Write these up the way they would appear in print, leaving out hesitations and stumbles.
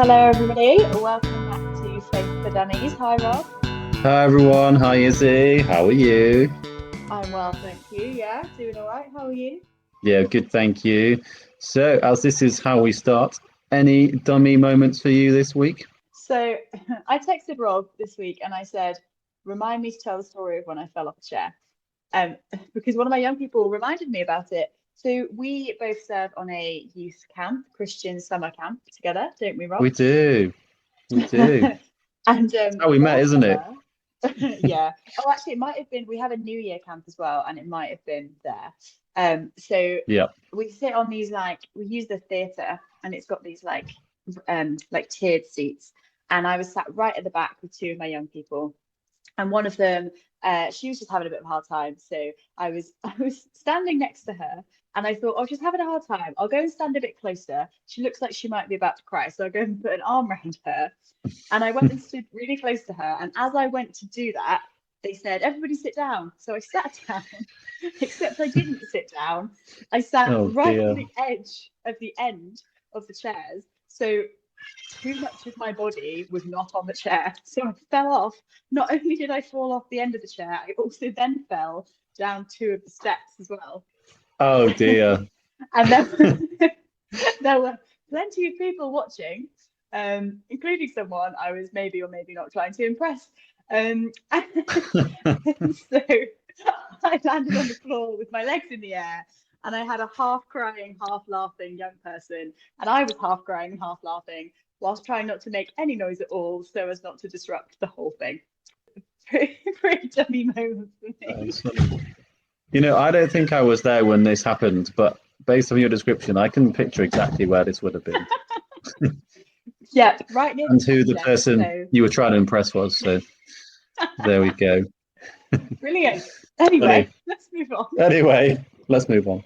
Hello, everybody. Welcome back to Faith for Dummies. Hi, Rob. Hi everyone, hi Izzie, how are you? I'm well, thank you. Yeah, doing all right. How are you? Yeah, good, thank you. So, as this is how we start, any dummy moments for you this week? So, I texted Rob this week and I said, remind me to tell the story of when I fell off a chair. Um, because one of my young people reminded me about it. So, we both serve on a youth camp, Christian summer camp together, don't we, Rob? We do, we do. And How we met, last isn't it? summer, yeah. Oh, actually, it might have been. We have a New Year camp as well, and it might have been there. So Yeah. we sit on these we use the theatre, and it's got these like tiered seats. And I was sat right at the back with two of my young people, and one of them, she was just having a bit of a hard time. So I was standing next to her, and I thought, oh, she's having a hard time. I'll go and stand a bit closer. She looks like she might be about to cry, so I'll go and put an arm around her. And I went and stood really close to her. And as I went to do that, they said, everybody sit down. So I sat down, except I didn't sit down. I sat Oh right on dear. the edge of the end of the chairs. So too much of my body was not on the chair. So I fell off. Not only did I fall off the end of the chair, I also then fell down two of the steps as well. Oh dear. And there were plenty of people watching, including someone I was maybe or maybe not trying to impress. And so I landed on the floor with my legs in the air, and I had a half crying, half laughing young person, and I was half crying and half laughing whilst trying not to make any noise at all so as not to disrupt the whole thing. Pretty dummy moment for me. That's funny. I don't think I was there when this happened, but based on your description, I can picture exactly where this would have been Yeah, right near the and top who the step. person So you were trying to impress was. So there we go. brilliant. Funny. Anyway, let's move on. Anyway, let's move on.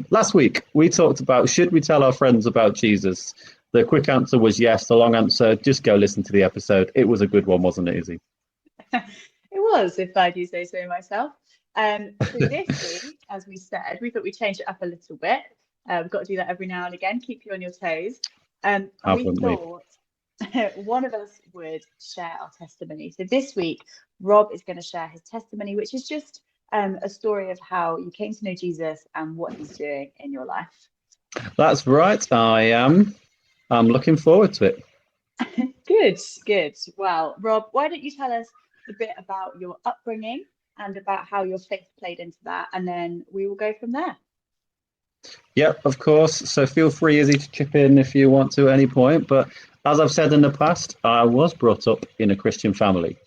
Last week, we talked about should we tell our friends about Jesus? The quick answer was yes. The long answer, just go listen to the episode. It was a good one, wasn't it, Izzy? It was, if I do say so myself. So this week, as we said, we thought we'd change it up a little bit. We've got to do that every now and again, keep you on your toes. And we Haven't we? thought one of us would share our testimony. So this week, Rob is going to share his testimony, which is just a story of how you came to know Jesus and what he's doing in your life. That's right. I'm looking forward to it. Good, good. Well, Rob, why don't you tell us a bit about your upbringing and about how your faith played into that, and then we will go from there. Yep, of course. So feel free, Izzy, to chip in if you want to at any point. But as I've said in the past, I was brought up in a Christian family.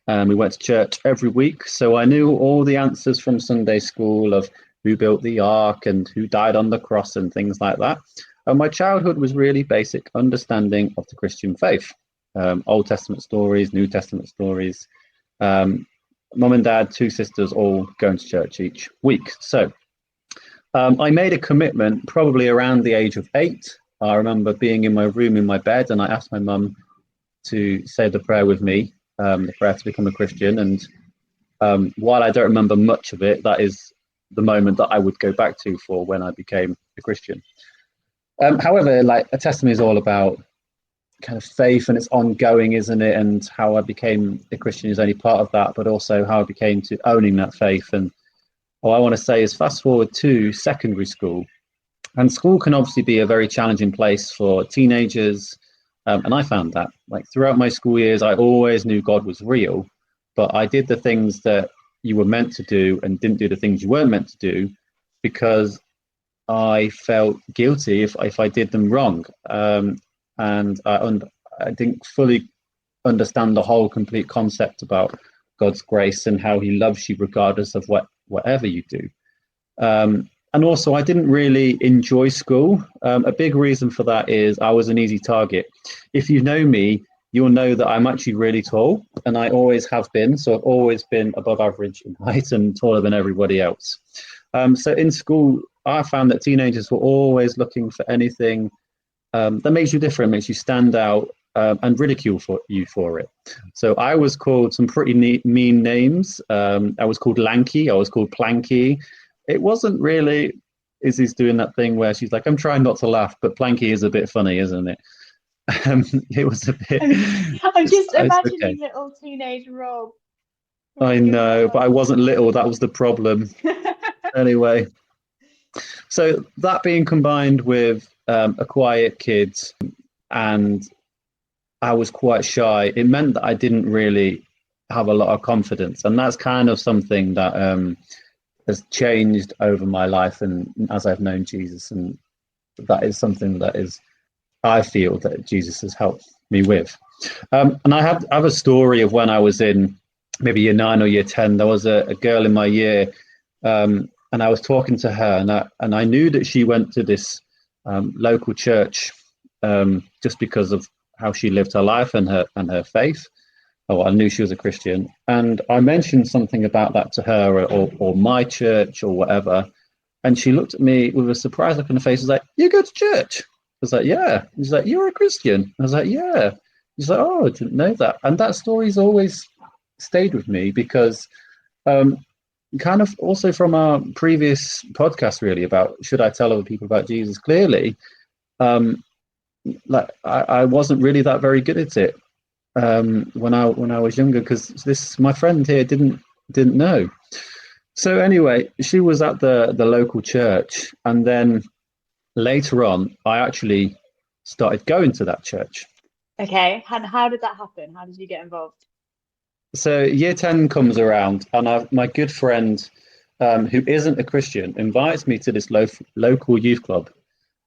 We went to church every week, so I knew all the answers from Sunday school of who built the ark and who died on the cross and things like that. And my childhood was really basic understanding of the Christian faith. Old Testament stories, New Testament stories. Mum and dad, two sisters, all going to church each week. So I made a commitment probably around the age of 8. I remember being in my room in my bed, and I asked my mum to say the prayer with me, the prayer to become a Christian. And while I don't remember much of it, that is the moment that I would go back to for when I became a Christian. However, like a testimony is all about kind of faith, and it's ongoing, isn't it? And how I became a Christian is only part of that, but also how I became to owning that faith. And all I want to say is fast forward to secondary school. And school can obviously be a very challenging place for teenagers. And I found that like throughout my school years, I always knew God was real, but I did the things that you were meant to do and didn't do the things you weren't meant to do because I felt guilty if I did them wrong. And I didn't fully understand the whole complete concept about God's grace and how he loves you regardless of whatever you do. And also, I didn't really enjoy school. A big reason for that is I was an easy target. If you know me, you'll know that I'm actually really tall, and I always have been. So I've always been above average in height and taller than everybody else. So in school, I found that teenagers were always looking for anything that makes you different, makes you stand out, and ridicule you for it. So I was called some pretty mean names. I was called Lanky. I was called Planky. It wasn't really Izzy's doing that thing where she's like, I'm trying not to laugh, but Planky is a bit funny, isn't it? It was a bit. I mean, I'm just It's okay. imagining little teenage Rob I running know, but I around. wasn't little. That was the problem. Anyway, so that being combined with a quiet kid, and I was quite shy, it meant that I didn't really have a lot of confidence. And that's kind of something that has changed over my life and as I've known Jesus. And that is something that is, I feel that Jesus has helped me with. And I have a story of when I was in maybe year 9 or year 10. There was a girl in my year, and I was talking to her, and I knew that she went to this local church just because of how she lived her life and her faith. Oh, I knew she was a Christian, and I mentioned something about that to her, or my church, or whatever. And she looked at me with a surprised look on her face. Was like, "You go to church?" I was like, "Yeah." She's like, "You're a Christian?" I was like, "Yeah." She's like, "Oh, I didn't know that." And that story's always stayed with me because, kind of also from our previous podcast, really about should I tell other people about Jesus? Clearly, um, like I wasn't really that very good at it when I was younger because this my friend here didn't know. So anyway, she was at the local church, and then later on, I actually started going to that church. Okay, and how did that happen? How did you get involved? So year 10 comes around, and my good friend, who isn't a Christian, invites me to this local youth club.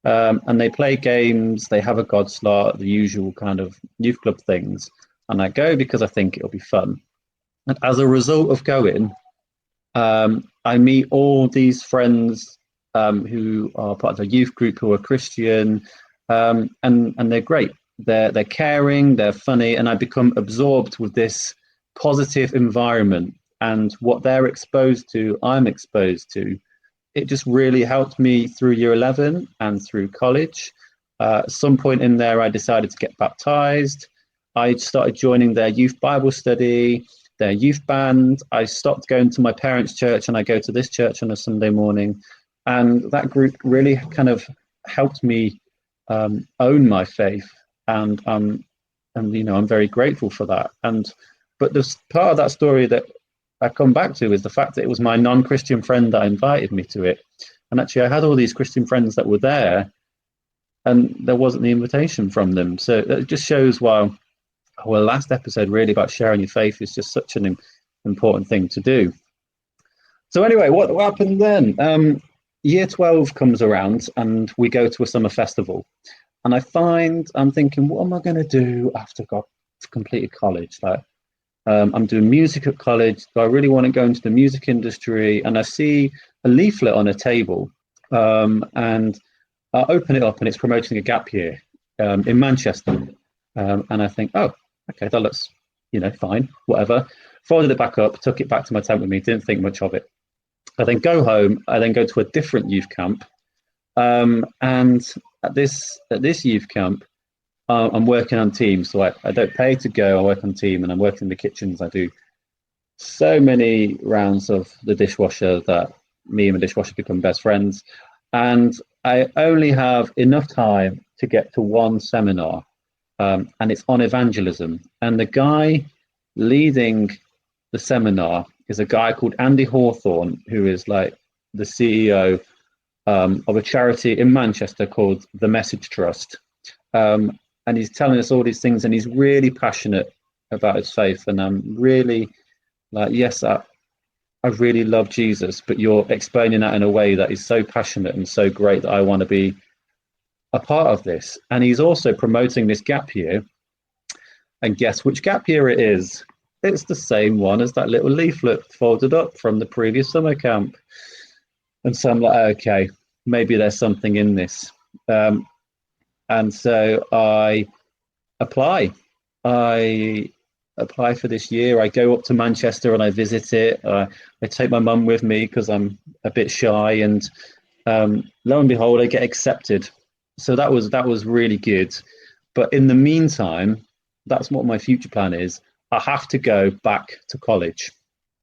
And they play games, they have a God slot, the usual kind of youth club things. And I go because I think it'll be fun. And as a result of going, I meet all these friends who are part of a youth group who are Christian, and they're great. They're caring, they're funny, and I become absorbed with this positive environment. And what they're exposed to, I'm exposed to. It just really helped me through year 11 and through college. At some point in there, I decided to get baptized. I started joining their youth Bible study, their youth band. I stopped going to my parents' church and I go to this church on a Sunday morning. And that group really kind of helped me own my faith. And I'm very grateful for that. But the part of that story that I come back to is the fact that it was my non-Christian friend that invited me to it. And actually, I had all these Christian friends that were there, and there wasn't the invitation from them. So it just shows why our last episode really about sharing your faith is just such an important thing to do. So anyway, what happened then? Year 12 comes around, and we go to a summer festival. And I'm thinking, what am I going to do after I've completed college? Like, I'm doing music at college. Do I really want to go into the music industry? And I see a leaflet on a table, and I open it up, and it's promoting a gap year in Manchester. And I think, oh, okay, that looks, fine, whatever. Folded it back up, took it back to my tent with me, didn't think much of it. I then go home. I then go to a different youth camp, and at this youth camp, I'm working on teams, so I don't pay to go. I work on team, and I'm working in the kitchens. I do so many rounds of the dishwasher that me and the dishwasher become best friends. And I only have enough time to get to one seminar, and it's on evangelism. And the guy leading the seminar is a guy called Andy Hawthorne, who is like the CEO of a charity in Manchester called the Message Trust. And he's telling us all these things, and he's really passionate about his faith. And I'm really like, yes, I really love Jesus, but you're explaining that in a way that is so passionate and so great that I want to be a part of this. And he's also promoting this gap year. And guess which gap year it is? It's the same one as that little leaflet folded up from the previous summer camp. And so I'm like, okay, maybe there's something in this. And so I apply. I apply for this year. I go up to Manchester and I visit it. I take my mum with me because I'm a bit shy, and lo and behold, I get accepted. So that was really good. But in the meantime, that's what my future plan is. I have to go back to college.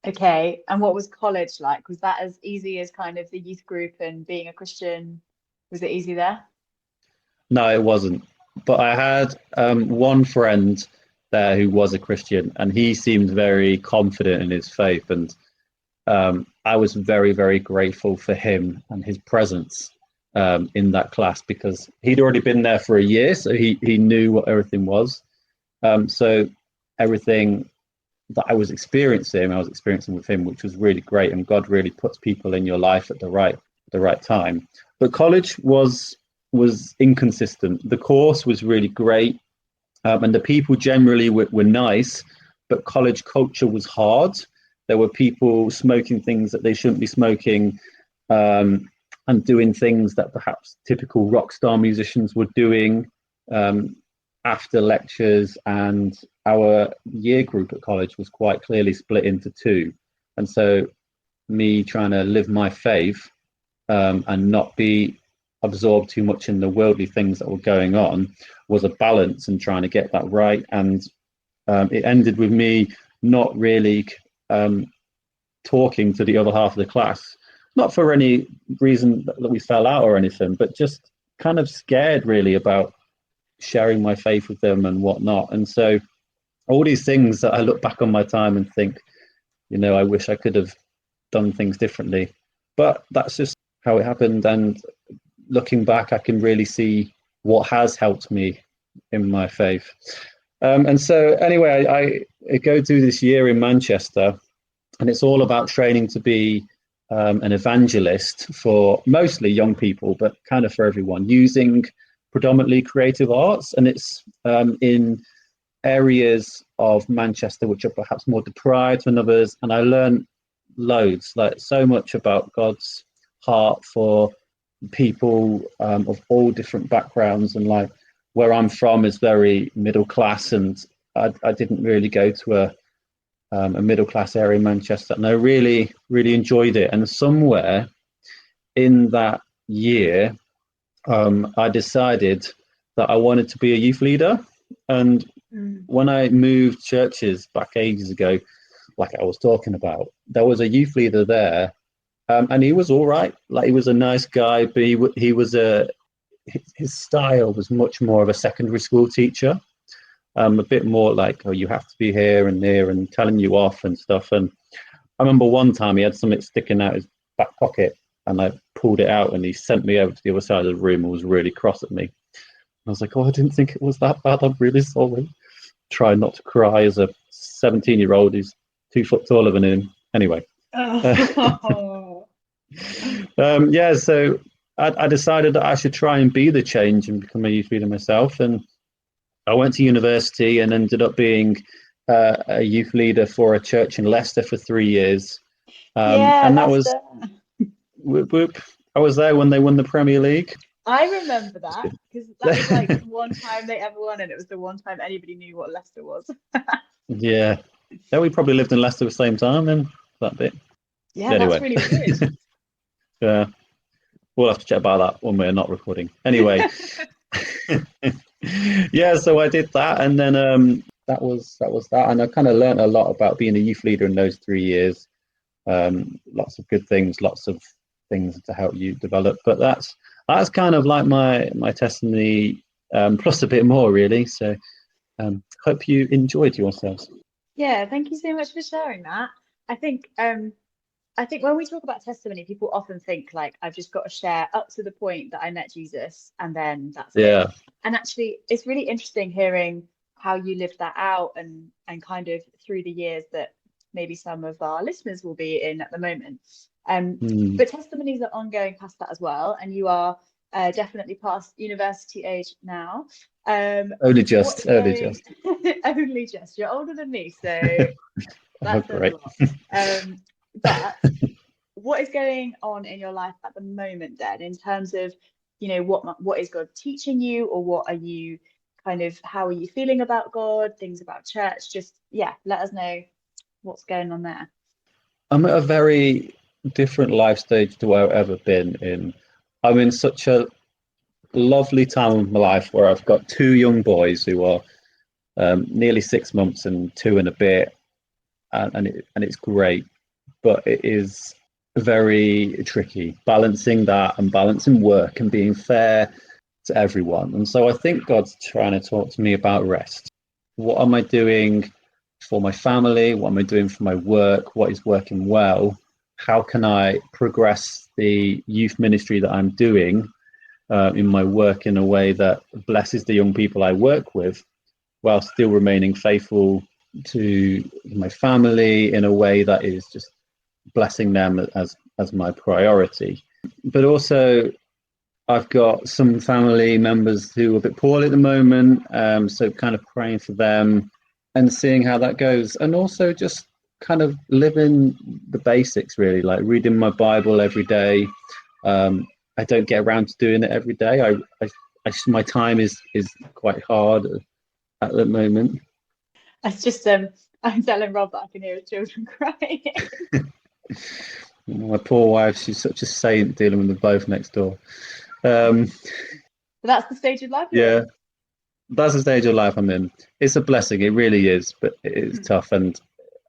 Okay, and what was college like? Was that as easy as kind of the youth group and being a Christian? Was it easy there? No, it wasn't. but I had one friend there who was a Christian, and he seemed very confident in his faith, and I was very, very grateful for him and his presence in that class, because he'd already been there for a year, so he knew what everything was. So everything that I was experiencing with him, which was really great. And God really puts people in your life at the right time. But college was inconsistent. The course was really great, and the people generally were nice, but college culture was hard. There were people smoking things that they shouldn't be smoking, and doing things that perhaps typical rock star musicians were doing after lectures. And our year group at college was quite clearly split into two. And so me trying to live my faith and not be absorbed too much in the worldly things that were going on was a balance, and trying to get that right. And it ended with me not really talking to the other half of the class, not for any reason that we fell out or anything, but just kind of scared really about sharing my faith with them and whatnot. And so all these things that I look back on my time and think, I wish I could have done things differently, but that's just how it happened. And looking back, I can really see what has helped me in my faith. And so anyway, I go through this year in Manchester, and it's all about training to be an evangelist for mostly young people, but kind of for everyone, using predominantly creative arts. And it's in areas of Manchester which are perhaps more deprived than others. And I learned loads, like so much about God's heart for people of all different backgrounds. And like where I'm from is very middle class, and I didn't really go to a middle class area in Manchester, and I really, really enjoyed it. And somewhere in that year, I decided that I wanted to be a youth leader. And when I moved churches back ages ago, like I was talking about, there was a youth leader there, and he was all right. Like, he was a nice guy, but he was his style was much more of a secondary school teacher, a bit more like, oh, you have to be here and there, and telling you off and stuff. And I remember one time he had something sticking out his back pocket, and I pulled it out, and he sent me over to the other side of the room and was really cross at me. I was like, oh, I didn't think it was that bad. I'm really sorry. Try not to cry as a 17-year-old who's 2 foot taller than him. Anyway. Oh. Yeah, so I decided that I should try and be the change and become a youth leader myself. And I went to university and ended up being a youth leader for a church in Leicester for 3 years. And that was, whoop, whoop, I was there when they won the Premier League. I remember that, because that was like the one time they ever won, and it was the one time anybody knew what Leicester was. Yeah, we probably lived in Leicester at the same time then, that bit. Yeah, anyway. That's really weird. Yeah, we'll have to chat about that when we're not recording. Anyway, yeah, so I did that, and then that was that, and I kind of learned a lot about being a youth leader in those 3 years. Lots of good things, lots of things to help you develop, but that's kind of like my testimony, plus a bit more really. So hope you enjoyed yourselves. Yeah, thank you so much for sharing that. I think when we talk about testimony, people often think like, I've just got to share up to the point that I met Jesus, and then that's it. And actually, it's really interesting hearing how you lived that out, and kind of through the years that maybe some of our listeners will be in at the moment. But testimonies are ongoing past that as well, and you are definitely past university age now. Only just. Only just. You're older than me, so that's a lot. But what is going on in your life at the moment then, in terms of, what is God teaching you, or what are you how are you feeling about God, things about church? Just, let us know what's going on there. I'm at a very different life stage to where I've ever been in. I'm in such a lovely time of my life where I've got 2 young boys who are nearly 6 months and 2 and a bit, and it's great, but it is very tricky balancing that and balancing work and being fair to everyone. And so I think God's trying to talk to me about rest. What am I doing for my family? What am I doing for my work? What is working well? How can I progress the youth ministry that I'm doing in my work in a way that blesses the young people I work with, while still remaining faithful to my family in a way that is just blessing them as my priority. But also, I've got some family members who are a bit poorly at the moment, so kind of praying for them and seeing how that goes. And also just kind of living the basics, really, like reading my Bible every day. I don't get around to doing it every day. My time is quite hard at the moment. That's just I'm telling Rob that I can hear his children crying. My poor wife, she's such a saint dealing with them both next door. But that's the stage of life you're in. That's the stage of life I'm in. It's a blessing, it really is, but it is tough. And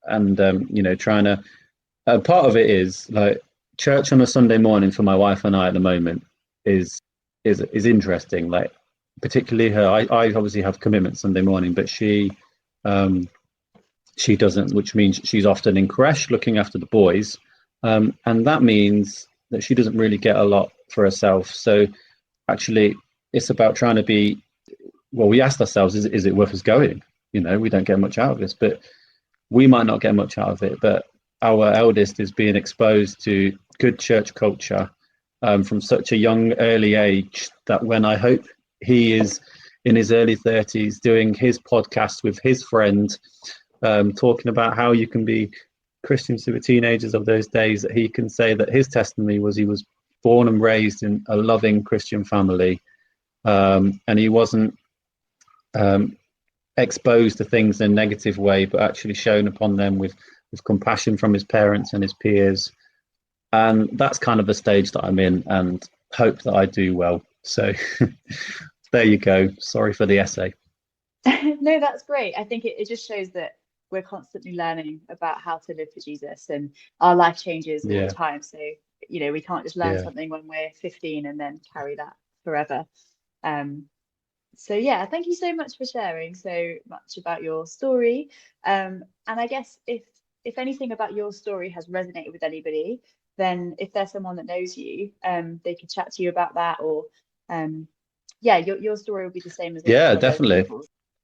trying to part of it is like church on a Sunday morning for my wife and I at the moment is interesting. Like particularly her, I obviously have commitments Sunday morning, but she doesn't, which means she's often in creche looking after the boys, and that means that she doesn't really get a lot for herself. So actually, it's about trying to be. Well, we asked ourselves, is it worth us going? We don't get much out of this, but we might not get much out of it. But our eldest is being exposed to good church culture from such a young, early age that when I hope he is in his early 30s doing his podcast with his friend, talking about how you can be Christians to the teenagers of those days, that he can say that his testimony was he was born and raised in a loving Christian family, and he wasn't exposed to things in a negative way, but actually shown upon them with compassion from his parents and his peers. And that's kind of the stage that I'm in, and hope that I do well. So there you go. Sorry for the essay. No, that's great. I think it just shows that we're constantly learning about how to live for Jesus, and our life changes all the time. So, we can't just learn something when we're 15 and then carry that forever. So yeah, thank you so much for sharing so much about your story. And I guess if anything about your story has resonated with anybody, then if there's someone that knows you, they could chat to you about that, or your story will be the same as definitely.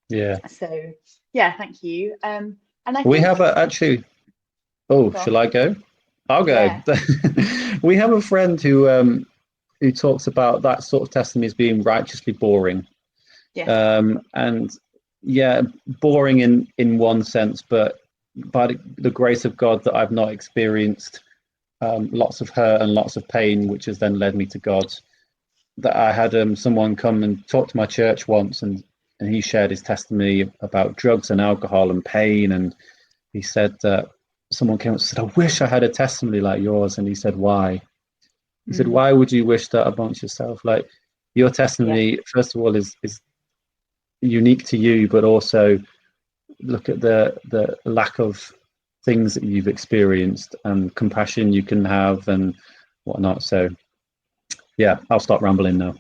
Yeah. So yeah, thank you. And we have actually. Oh, shall I go? I'll go. Yeah. We have a friend who talks about that sort of testimony as being righteously boring. Yeah. Boring in one sense, but by the grace of God that I've not experienced lots of hurt and lots of pain, which has then led me to God. That I had someone come and talk to my church once, and he shared his testimony about drugs and alcohol and pain, and he said that someone came up and said, I wish I had a testimony like yours. And he said, why? He said, why would you wish that amongst yourself? Like, your testimony, first of all, is unique to you, but also look at the lack of things that you've experienced and compassion you can have and whatnot. So yeah, I'll stop rambling now.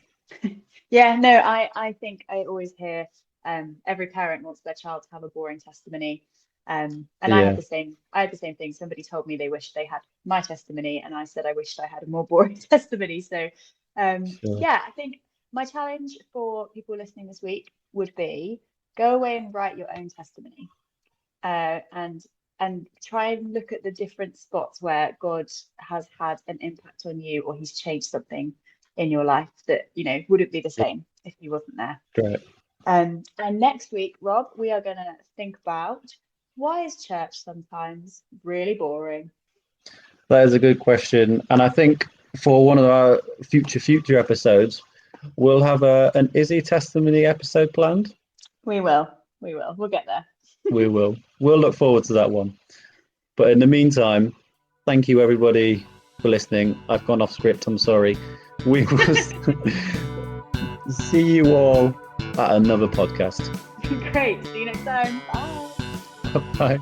Yeah, no, I think I always hear every parent wants their child to have a boring testimony. And I had the same thing. Somebody told me they wished they had my testimony, and I said I wished I had a more boring testimony. So I think my challenge for people listening this week would be go away and write your own testimony, and try and look at the different spots where God has had an impact on you, or he's changed something in your life that wouldn't be the same if he wasn't there. Great. And next week, Rob, we are going to think about, why is church sometimes really boring? That is a good question, and I think for one of our future episodes, we'll have an Izzie testimony episode planned. We will. We'll get there. We will. We'll look forward to that one. But in the meantime, thank you everybody for listening. I've gone off script. I'm sorry. We will see you all at another podcast. Great. See you next time. Bye. Bye.